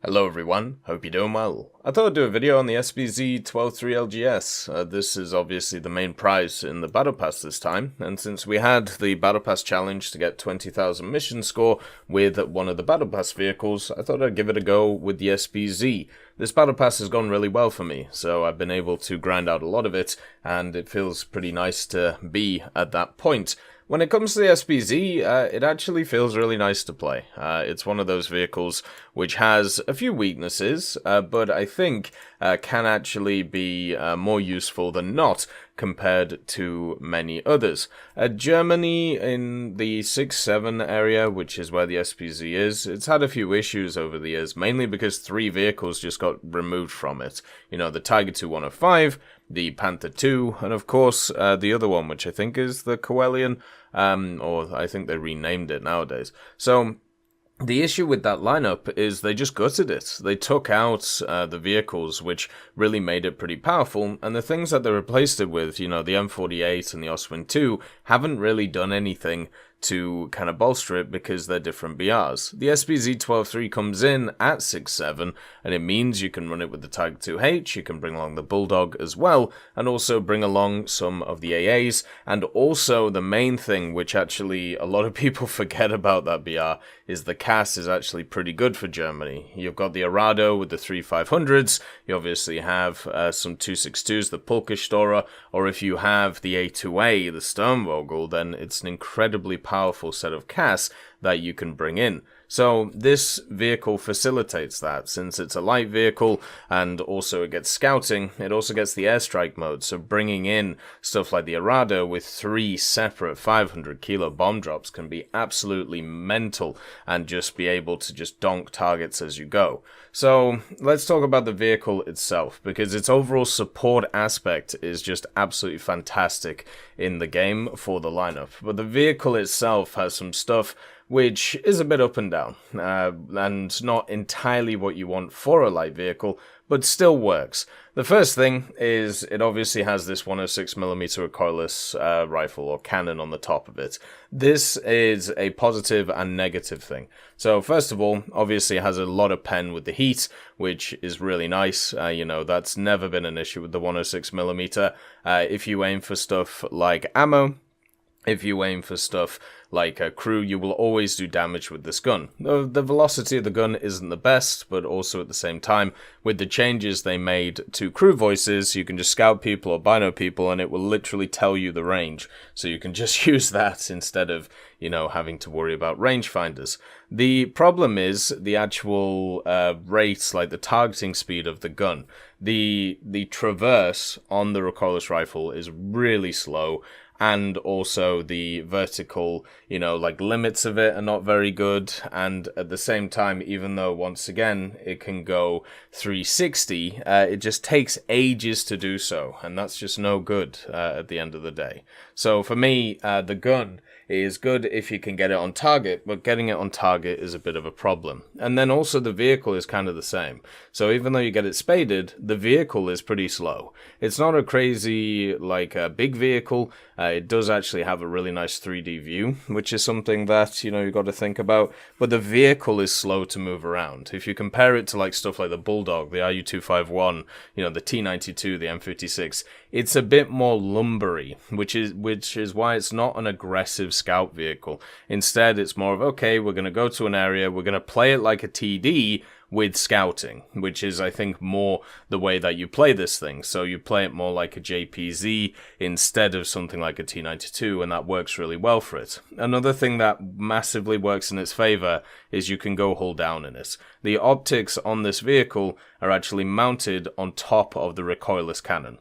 Hello everyone, hope you're doing well. I thought I'd do a video on the SBZ-12-3 LGS. This is obviously the main prize in the Battle Pass this time, and since we had the Battle Pass challenge to get 20,000 mission score with one of the Battle Pass vehicles, I thought I'd give it a go with the SBZ. This Battle Pass has gone really well for me, so I've been able to grind out a lot of it, and it feels pretty nice to be at that point. When it comes to the SBZ, it actually feels really nice to play. It's one of those vehicles which has a few weaknesses, but I think can actually be more useful than not compared to many others. Germany in the 6-7 area, which is where the SPZ is, it's had a few issues over the years, mainly because 3 vehicles just got removed from it. You know, the Tiger 2 105, the Panther 2, and of course the other one, which I think is the Coelian, or I think they renamed it nowadays. So the issue with that lineup is they just gutted it. They took out the vehicles, which really made it pretty powerful, and the things that they replaced it with, you know, the M48 and the Oswin 2, haven't really done anything to kind of bolster it because they're different BRs. The SBZ-12-3 comes in at 6-7, and it means you can run it with the Tiger 2H, you can bring along the Bulldog as well, and also bring along some of the AAs, and also the main thing, which actually a lot of people forget about that BR, is the CAS is actually pretty good for Germany. You've got the Arado with the 3500s, you obviously have some 262s, the Polkastora, or if you have the A2A, the Sturmvogel, then it's an incredibly powerful set of CAS that you can bring in. So this vehicle facilitates that. Since it's a light vehicle and also it gets scouting, it also gets the airstrike mode. So bringing in stuff like the Arado with 3 separate 500 kilo bomb drops can be absolutely mental and just be able to just donk targets as you go. So let's talk about the vehicle itself, because its overall support aspect is just absolutely fantastic in the game for the lineup. But the vehicle itself has some stuff which is a bit up and down, and not entirely what you want for a light vehicle, but still works. The first thing is it obviously has this 106mm Recoilless rifle or cannon on the top of it. This is a positive and negative thing. So first of all, obviously it has a lot of pen with the heat, which is really nice. You know, that's never been an issue with the 106mm. If you aim for stuff like ammo, if you aim for stuff like a crew, you will always do damage with this gun. The velocity of the gun isn't the best, but also at the same time, with the changes they made to crew voices, you can just scout people or bino people and it will literally tell you the range. So you can just use that instead of, you know, having to worry about rangefinders. The problem is the actual rates, like the targeting speed of the gun. The traverse on the Recoilless rifle is really slow, and also the vertical, you know, like limits of it are not very good, and at the same time, even though once again it can go 360, it just takes ages to do so, and that's just no good at the end of the day. So for me, the gun is good if you can get it on target, but getting it on target is a bit of a problem. And then also the vehicle is kind of the same. So even though you get it spaded, the vehicle is pretty slow. It's not a crazy, like, a big vehicle. It does actually have a really nice 3D view, which is something that, you know, you've got to think about. But the vehicle is slow to move around. If you compare it to, like, stuff like the Bulldog, the RU-251, you know, the T-92, the M56, it's a bit more lumbery, which is why it's not an aggressive scout vehicle. Instead, it's more of, okay, we're going to go to an area, we're going to play it like a TD with scouting, which is, I think, more the way that you play this thing. So you play it more like a JPZ instead of something like a T92, and that works really well for it. Another thing that massively works in its favor is you can go Hull-Down in it. The optics on this vehicle are actually mounted on top of the recoilless cannon.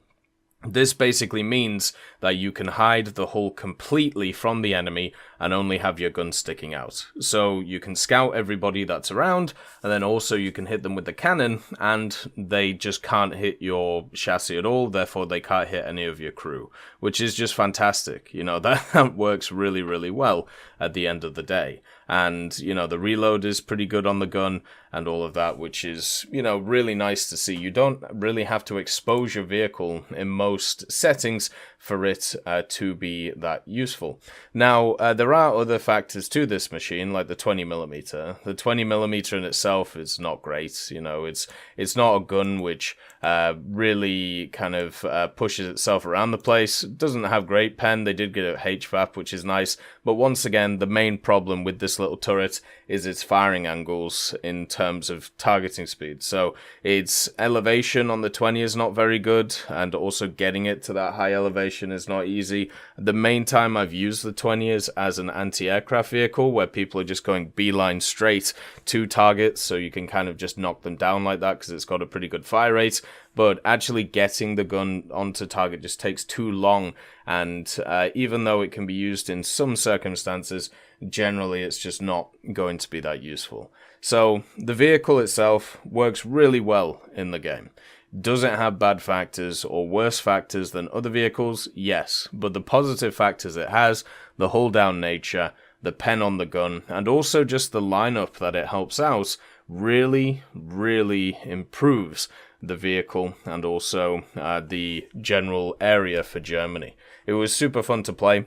This basically means that you can hide the hull completely from the enemy and only have your gun sticking out. So you can scout everybody that's around, and then also you can hit them with the cannon, and they just can't hit your chassis at all, therefore they can't hit any of your crew, which is just fantastic. You know, that works really, really well at the end of the day. And, you know, the reload is pretty good on the gun and all of that, which is, you know, really nice to see. You don't really have to expose your vehicle in most settings for it to be that useful. Now, there are other factors to this machine, like the 20mm. The 20mm in itself is not great. You know, it's not a gun which really kind of pushes itself around the place. It doesn't have great pen. They did get a HVAP, which is nice. But once again, the main problem with this little turret is its firing angles in terms of targeting speed. So its elevation on the 20 is not very good, and also getting it to that high elevation is not easy. The main time I've used the 20 is as an anti-aircraft vehicle, where people are just going beeline straight to targets, so you can kind of just knock them down like that because it's got a pretty good fire rate. But actually getting the gun onto target just takes too long, and even though it can be used in some circumstances, generally it's just not going to be that useful. So the vehicle itself works really well in the game. Does it have bad factors or worse factors than other vehicles? Yes, but the positive factors it has, the hull-down nature, the pen on the gun, and also just the lineup that it helps out, really, really improves the vehicle and also the general area for Germany. It was super fun to play.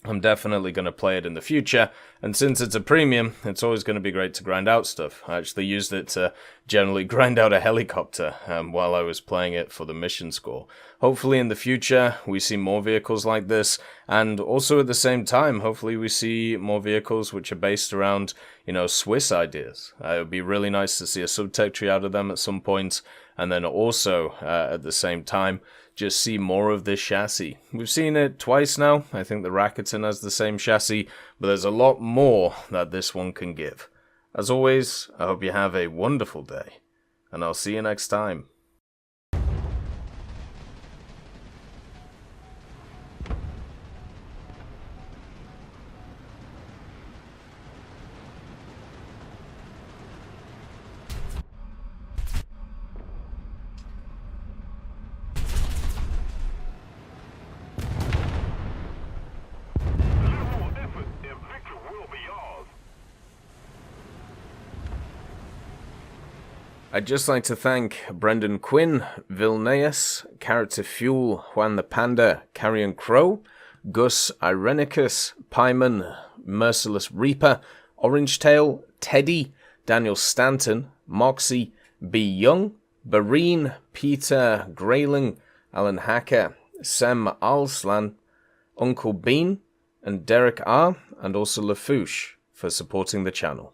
I'm definitely going to play it in the future, and since it's a premium, it's always going to be great to grind out stuff. I actually used it to generally grind out a helicopter while I was playing it for the mission score. Hopefully in the future we see more vehicles like this, and also at the same time, hopefully we see more vehicles which are based around, you know, Swiss ideas. It would be really nice to see a subtech tree out of them at some point, and then also at the same time, just see more of this chassis. We've seen it twice now. I think the Rakuten has the same chassis, but there's a lot more that this one can give. As always, I hope you have a wonderful day, and I'll see you next time. I'd just like to thank Brendan Quinn, Vilneus, Character Fuel, Juan the Panda, Carrion Crow, Gus Irenicus, Pyman, Merciless Reaper, Orange Tail, Teddy, Daniel Stanton, Moxie, B. Young, Bareen, Peter Grayling, Alan Hacker, Sem Alslan, Uncle Bean, and Derek R., and also Lafouche for supporting the channel.